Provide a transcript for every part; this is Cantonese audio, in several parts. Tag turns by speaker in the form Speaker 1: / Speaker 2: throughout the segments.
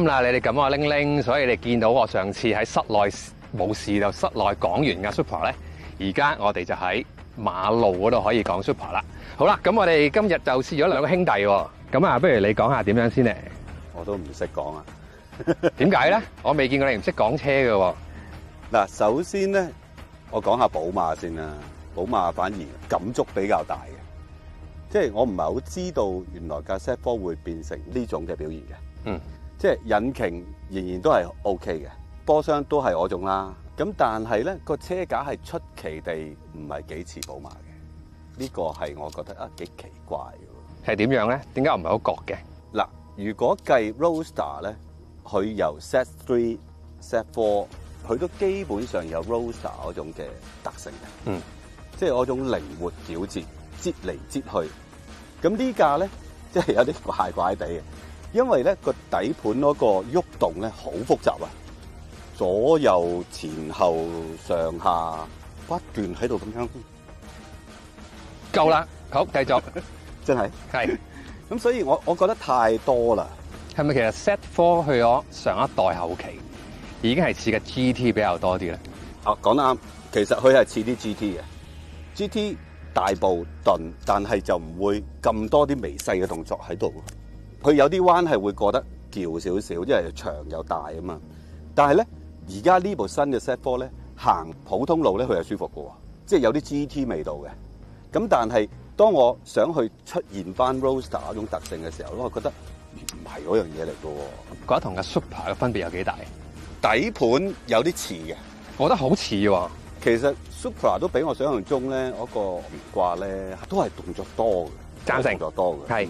Speaker 1: 啦，你哋撳我鈴鈴，所以你見到我上次喺室內冇事就室內講完嘅 Supra 咧，而家我哋就喺馬路嗰度可以講 Supra 啦。好啦，咁我哋今日就試咗兩個兄弟喎，咁啊，不如你講下點樣先咧？
Speaker 2: 我都唔識講啊。
Speaker 1: 點解咧？我未見過你唔識講車嘅喎。
Speaker 2: 嗱，首先咧，我講下寶馬先啦。寶馬反而感觸比較大嘅，即係我唔係好知道原來架 Z4 會變成呢種嘅表現嘅。
Speaker 1: 嗯，即
Speaker 2: 係引擎仍然都係 OK 嘅，波箱都係我種啦。咁但係咧個車架係出奇地唔係幾似寶馬嘅，呢個係我覺得幾奇怪嘅。
Speaker 1: 係點樣咧？點解我唔係好覺嘅？
Speaker 2: 嗱，如果計 Roadster 咧，佢由 Z3、Z4，佢都基本上有 Roadster 嗰種嘅特性嘅。
Speaker 1: 嗯，
Speaker 2: 即係嗰種靈活矯捷，擠嚟擠去。咁呢架咧，即係有啲怪怪地嘅，因為咧個底盤嗰個喐動咧好複雜啊，左右前後上下不斷喺度咁樣。
Speaker 1: 夠啦，好繼續。
Speaker 2: 真係
Speaker 1: 係。
Speaker 2: 咁所以我覺得太多啦。
Speaker 1: 係咪其實 Z4 去咗上一代後期已經係似嘅 GT 比較多啲咧？
Speaker 2: 講得啱，其實佢係似啲 GT 嘅。GT 大步鈍，但係就唔會咁多啲微細嘅動作喺度。佢有啲彎係會過得翹少少，因為長又大啊嘛。但係咧，而家呢部新嘅 Z4 咧，行普通路咧，佢係舒服嘅喎，即係有啲 GT 味道嘅。咁但係當我想去出現翻 Roadster 嗰種特性嘅時候，我覺得唔係嗰樣嘢嚟嘅喎。
Speaker 1: 覺得同個 Supra 嘅分別有幾大？
Speaker 2: 底盤有啲似嘅，
Speaker 1: 我覺得好似喎。
Speaker 2: 其實 Supra 都比我想象中咧嗰個懸掛咧都係動作多嘅，
Speaker 1: 贊成
Speaker 2: 動作多嘅。
Speaker 1: 係。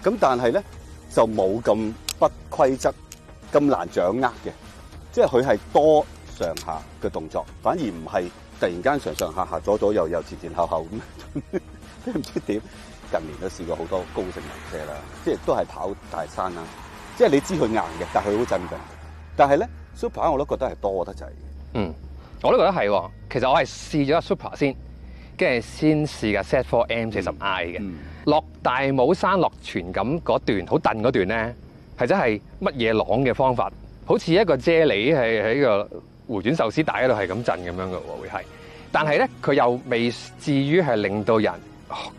Speaker 2: 咁但係咧就冇咁不規則，咁難掌握嘅，即係佢係多上下嘅動作，反而唔係突然間上上下下、左左右右、前前後後咁。唔知點，近年都試過好多高性能車啦，即係都係跑大山啦，即係你知佢硬嘅，但係佢好鎮定。但係咧 Supra 我都覺得係多得滯嘅。
Speaker 1: 嗯，我都覺得係喎。其實我係試咗 Supra 先，跟住先試架 Z4 M40i 嘅。落大帽山落荃錦嗰段好蹬嗰段咧，係真係乜嘢朗嘅方法，好似一個啫喱係喺個回轉壽司帶嗰度係咁震咁樣嘅喎，會係。但係咧，佢又未至於係令到人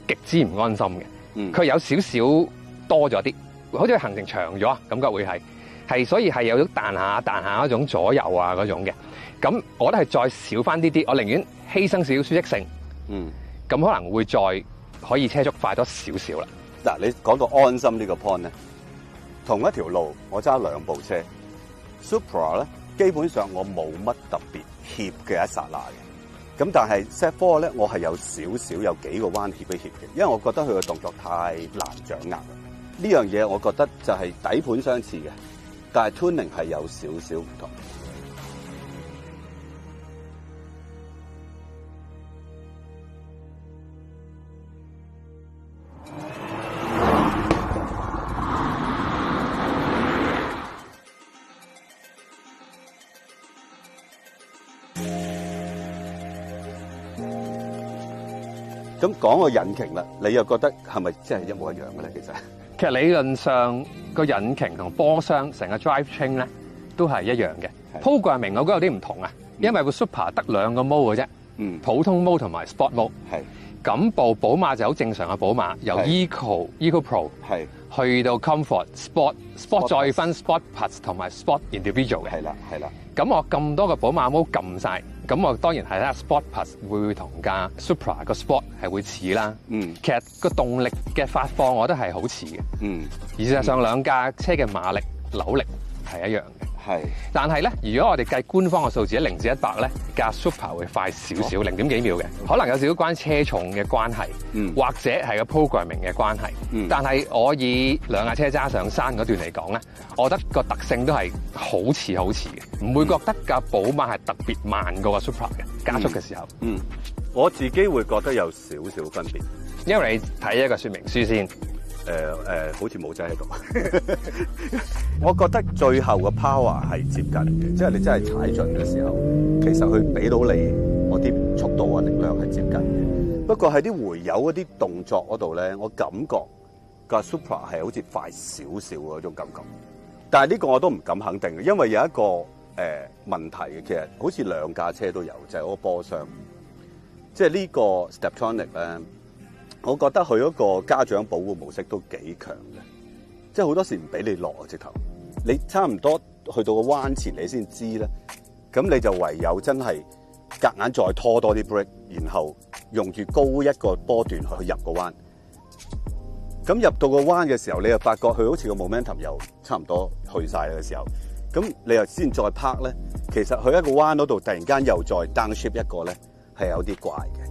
Speaker 1: 極之唔安心嘅。佢有少少多咗啲，好似行程長咗，感覺會係所以係有種彈下嗰種左右啊嗰種嘅。咁我覺得係再少翻啲啲，我寧願犧牲少少舒適性。咁可能會再可以車速快多少少啦。
Speaker 2: 嗱，你講到安心呢個 point 咧，同一條路我揸兩部車 ，Supra 咧基本上我冇乜特別怯嘅一剎那嘅。咁但係 Z4 咧，我係有少少有幾個彎協一協嘅，因為我覺得佢嘅動作太難掌握啦。呢樣嘢我覺得就係底盤相似嘅，但係 tuning 係有少少唔同。咁講個引擎啦，你又覺得係咪真係一模一樣嘅咧？
Speaker 1: 其實理論上個引擎同波箱成個 drive train 咧都係一樣嘅。programming 我覺得有啲唔同啊，因為個 Supra 得兩個 mode 嘅啫，普通 mode 同埋 sport mode。咁部寶馬就好正常嘅寶馬，由 Eco Pro 去到 Comfort、Sport 再分 Sport Plus 同埋 Sport Individual 嘅。
Speaker 2: 係啦。
Speaker 1: 咁我咁多個寶馬 mode 撳晒，咁我當然係啦 Sport Plus 會同架 Supra 個 Sport 係會似啦。其實個動力嘅發放我覺得係好似嘅。而事實上兩架車嘅馬力、扭力係一樣嘅。但係咧，如果我哋計官方嘅數字0至100咧，架 Supra 會快少少，0點幾秒嘅，可能有少少關車重嘅關係，或者係個 programming 嘅關係。但係我以兩架車揸上山嗰段嚟講咧，我覺得個特性都係好似嘅，唔會覺得架寶馬係特別慢過個 Supra 嘅加速嘅時候。
Speaker 2: 我自己會覺得有少少分別，
Speaker 1: 因為你睇一個說明書先。
Speaker 2: 好似冇仔喺度。我覺得最後嘅 power 係接近嘅，即係你真係踩盡嘅時候，其實佢俾到你嗰啲速度啊、力量係接近嘅。不過喺啲回油嗰啲動作嗰度咧，我感覺個 Supra 係好似快少少嗰種感覺。但係呢個我都唔敢肯定嘅，因為有一個問題嘅，其實好似兩架車都有，就係嗰個波箱。即係呢個 Steptronic 咧，我覺得佢嗰個家長保護模式都幾強嘅，即係好多時唔俾你落直頭，你差唔多去到個彎前你先知咧，咁你就唯有真係夾硬再拖多啲 brake，然後用住高一個波段去入個彎。咁入到個彎嘅時候，你又發覺佢好似個 momentum 又差唔多去晒嘅時候，咁你又先再拍咧，其實佢一個彎嗰度突然間又再 downshift 一個咧，係有啲怪嘅。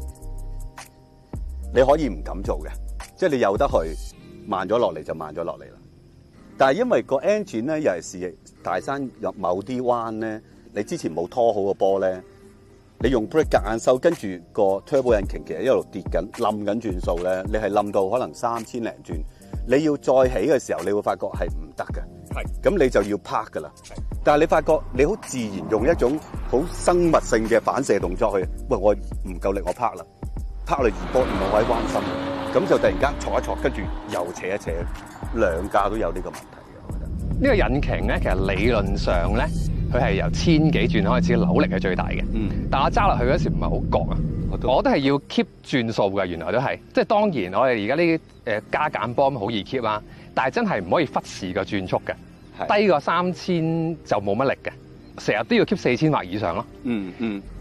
Speaker 2: 你可以唔敢做嘅，即係你由得去慢咗落嚟就慢咗落嚟啦。但係因為個 engine 咧，尤其是大山入某啲彎咧，你之前冇拖好個波咧，你用 brake 夾硬收，跟住個 turbo 引擎其實一路跌緊冧緊轉數咧，你係冧到可能3000零轉，你要再起嘅時候，你會發覺係唔得嘅。係，咁你就要拍噶啦。但係你發覺你好自然用一種好生物性嘅反射動作去，喂，我唔夠力，我拍啦，拍嚟二波，然後我喺彎心，咁就突然間挫一挫，跟住又扯一扯，兩架都有呢個問題嘅。我覺得
Speaker 1: 呢個引擎咧，其實理論上咧，佢係由1000幾轉開始，扭力係最大嘅。但我揸落去嗰時唔係好覺啊，我都係要 keep 轉數嘅。原來都係，即係當然我哋而家呢啲加減波好易 keep 啊，但係真係唔可以忽視個轉速嘅。低過3000就冇乜力嘅，成日都要 keep 4000或以上咯。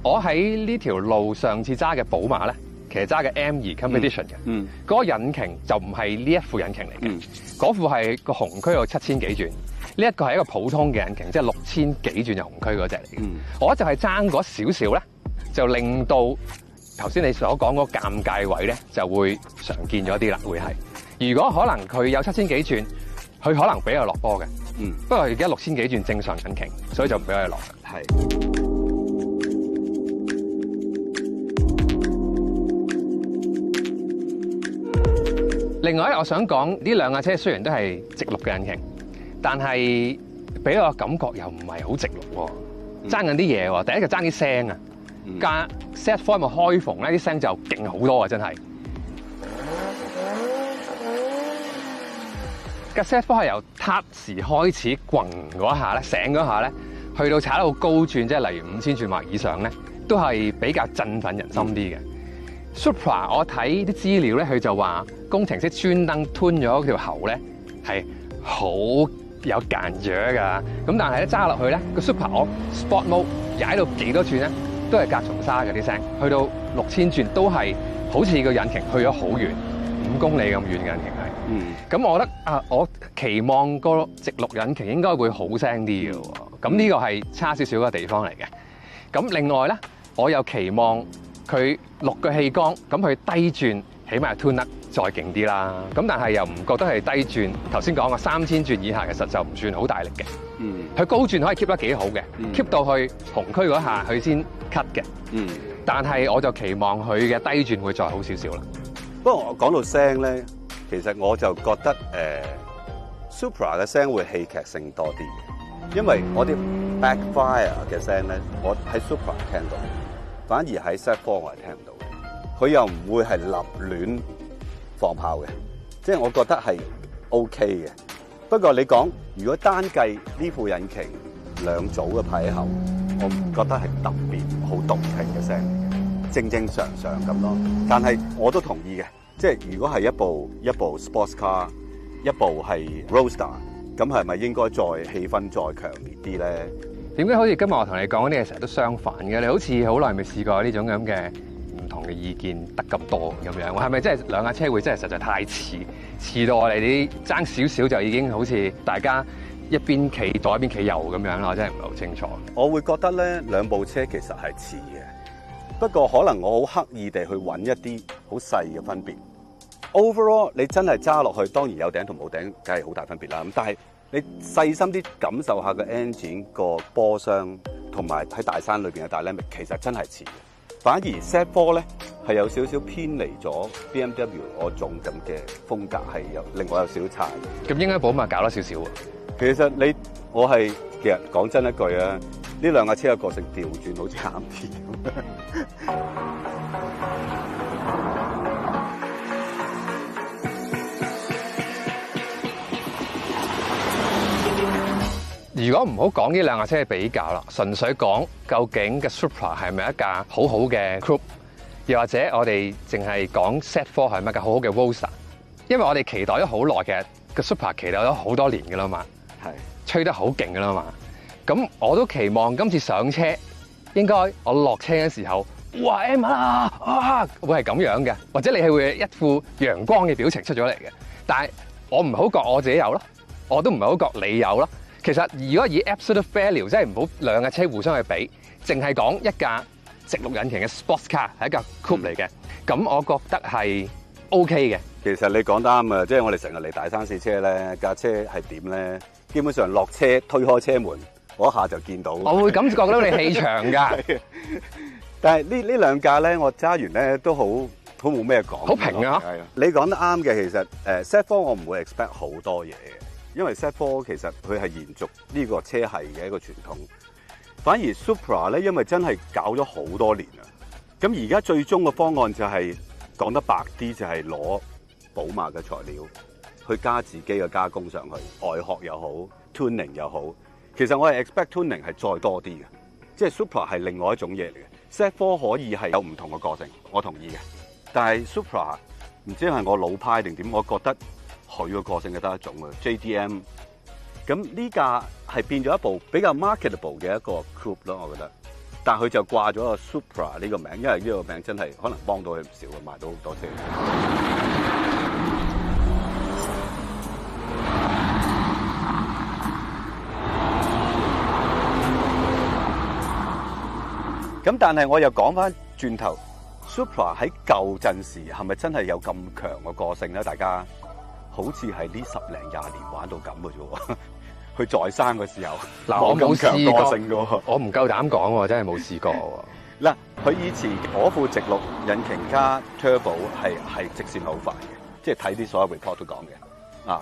Speaker 1: 我喺呢條路上次揸嘅寶馬咧，其實揸嘅 M2 Competition 嘅，嗰個引擎就唔係呢一副引擎嚟嘅，嗰副係個紅區有7000幾轉，呢一個係一個普通嘅引擎，即係6000幾轉就紅區嗰隻嚟嘅。我就係爭嗰少少咧，就令到頭先你所講嗰個尷尬位咧，就會常見咗啲啦。會係如果可能佢有7000幾轉，佢可能俾我落波嘅。不過而家6000幾轉正常引擎，所以就唔俾我哋落。係。另外咧，我想講呢兩架車雖然都係直六嘅引擎，但係俾我感覺又唔係好直六喎，爭緊啲嘢喎。第一個爭啲聲啊，架 Z4 咪開篷咧，啲聲就勁好多啊，真係。架 Z4 係由撻時開始滾嗰下咧，醒嗰下咧，去到踩到高轉，即係例如5000轉或以上咧，都係比較振奮人心啲嘅。Supra 我睇啲資料咧，佢就話工程師專登吞咗條喉咧，係好有間著㗎。咁但係咧揸落去咧，個 Supra 我 Sport Mode 踩到幾多轉咧，都係隔重沙嘅啲聲，去到6000轉都係好似個引擎去咗好遠，5公里咁遠嘅引擎係。咁我覺得啊，我期望個直六引擎應該會好聲啲嘅喎。咁呢個係差少少嘅地方嚟嘅。咁另外咧，我又期望佢6個氣缸，咁佢低轉起碼 tune 得再勁啲啦。咁但係又唔覺得係低轉。頭先講過3000轉以下，其實就唔算好大力嘅。佢高轉可以 keep 得幾好嘅，keep 到去紅區嗰下佢先 cut 嘅。但係我就期望佢嘅低轉會再好少少啦。
Speaker 2: 不過我講到聲咧，其實我就覺得Supra 嘅聲會戲劇性多啲嘅，因為我啲 backfire 嘅聲咧，我喺 Supra 聽到，反而喺 Z4 我係聽唔到嘅。佢又唔會係立亂放炮嘅，即係我覺得係 OK 嘅。不過你講如果單計呢副引擎兩組嘅排氣喉，我唔覺得係特別好動聽嘅聲嚟嘅，正正常常咁咯。但係我都同意嘅。即係如果係一部 sports car， 一部係 roadster， 咁係咪應該再氣氛再強烈啲咧？
Speaker 1: 點解好似今日我同你講嗰啲嘢成日都相反嘅？你好似好耐未試過呢種咁嘅唔同嘅意見得咁多咁樣。我係咪真係兩架車會真係實在太似到我哋啲爭少少就已經好似大家一邊企左一邊企右咁樣啦？我真係唔係好清楚。
Speaker 2: 我會覺得咧，兩部車其實係似嘅，不過可能我好刻意地去揾一啲好細嘅分別。Overall， 你真係揸落去，當然有頂同冇頂，梗係好大分別啦。咁但係你細心啲感受下個 engine 個波箱，同埋喺大山裏邊嘅 dynamic， 其實真係似嘅。反而 Z4 咧係有少少偏離咗 BMW 嗰種咁嘅風格，係令我有少少差嘅。
Speaker 1: 咁應該寶馬搞多少少喎？
Speaker 2: 其實其實講真一句啊，呢兩架車嘅個性調轉好似啱啲咁。
Speaker 1: 如果唔好講呢兩架車嘅比較啦，純粹講究竟嘅 Supra 係咪一架好好嘅 Coupe， 又或者我哋淨係講 Z4 係咪一架好好嘅 Roadster？ 因為我哋期待咗好耐，其實個 Supra 期待咗好多年㗎啦嘛，吹得好勁㗎啦嘛。咁我都期望今次上車，應該我落車嘅時候，哇 M 啊，會係咁樣嘅，或者你係會一副陽光嘅表情出咗嚟嘅。但係我唔好覺我自己有咯，我都唔係好覺你有咯。其實如果以 absolute value， 即係唔好兩架車互相去比，淨係講一架直六引擎嘅 sports car 係一架 coupe 嚟嘅，咁我覺得係 OK 嘅。
Speaker 2: 其實你講得啱啊，即係我哋成日嚟大山試車咧，架車係點咧？基本上落車推開車門嗰一下就見到。
Speaker 1: 我會感覺到你氣場㗎。
Speaker 2: 但係呢兩架咧，我揸完咧都好冇咩講。
Speaker 1: 好平啊！
Speaker 2: 你講得啱嘅，其實Z4 我唔會 expect 好多嘢嘅，因為 Z4 其實佢係延續呢個車系嘅一個傳統。反而 Supra 咧，因為真係搞咗好多年啦，咁而家最終嘅方案就係講得白啲，就係攞寶馬嘅材料去加自己嘅加工上去，外殼又好 ，tuning 又好。其實我係 expect tuning 係再多啲嘅，即係 Supra 係另外一種嘢嚟嘅。Z4 可以係有唔同嘅個性，我同意嘅。但係 Supra 唔知係我老派定點，我覺得佢個個性係得一種嘅 JDM。咁呢架係變咗一部比較 marketable 嘅一個 coupe 咯，我覺得。但係佢就掛咗個 Supra 呢個名，因為呢個名真係可能幫到佢唔少嘅，賣到好多車。咁但係我又講翻轉頭 ，Supra 喺舊陣時係咪真係有咁強嘅個性咧？大家好似係呢10零20年玩到咁嘅啫喎。佢在生嘅時候，
Speaker 1: 嗱我冇試過
Speaker 2: 個性嘅喎，
Speaker 1: 我唔夠膽講喎，真係冇試過喎。
Speaker 2: 嗱，佢以前嗰副直六引擎加 turbo 係直線好快嘅，即係睇啲所有 report 都講嘅，啊，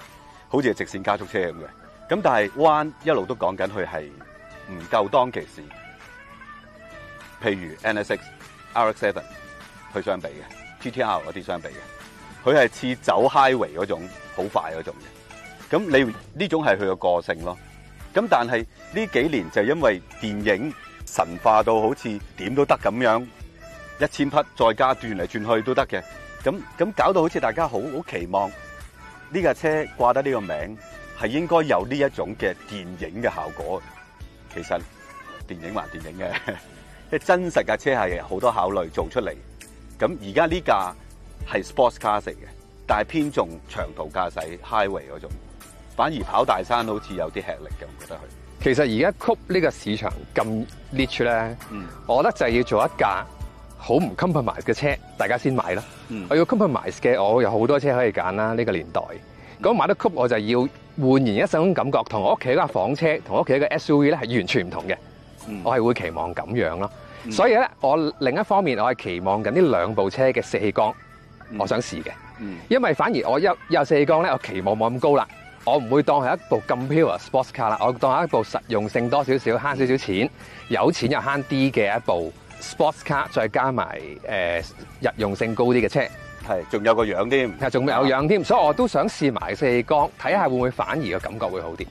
Speaker 2: 好似係直線加速車咁嘅。咁但係彎一路都講緊佢係唔夠當其時。譬如 NSX、RX7 去相比嘅 GTR 嗰啲相比嘅，佢係似走 highway 嗰種好快嗰種嘅。咁你呢種係佢嘅個性咯。咁但係呢幾年就因為電影神化到好似點都得咁樣，1000匹再加轉嚟轉去都得嘅。咁搞到好似大家好期望呢架車掛得呢個名係應該有呢一種嘅電影嘅效果。其實電影還電影嘅。即係真實架車係好多考慮做出嚟，咁而家呢架係 sports car 嚟嘅，但係偏重長途駕駛 highway 嗰種，反而跑大山好似有啲吃力嘅，我覺得佢。
Speaker 1: 其實而家 Coupe 呢個市場咁 niche 咧，我覺得就係要做一架好唔 compromise 嘅車，大家先買啦。我要 compromise 嘅，我有好多車可以揀啦。呢個年代，咁買得 Coupe 我就要煥然一新種感覺，同我屋企一架房車同屋企一個 SUV 咧係完全唔同嘅。我係會期望咁樣咯。所以咧，我另一方面我係期望緊呢兩部車嘅四氣缸，我想試嘅。因為反而我有四氣缸咧，我期望冇咁高啦。我唔會當係一部咁 pure sports car 啦，我當係一部實用性多少少，慳少少錢，有錢又慳啲嘅一部 sports car， 再加埋日用性高啲嘅車。
Speaker 2: 係，仲有個樣添。
Speaker 1: 係，仲有樣添，所以我都想試埋四氣缸，睇下會唔會反而個感覺會好啲。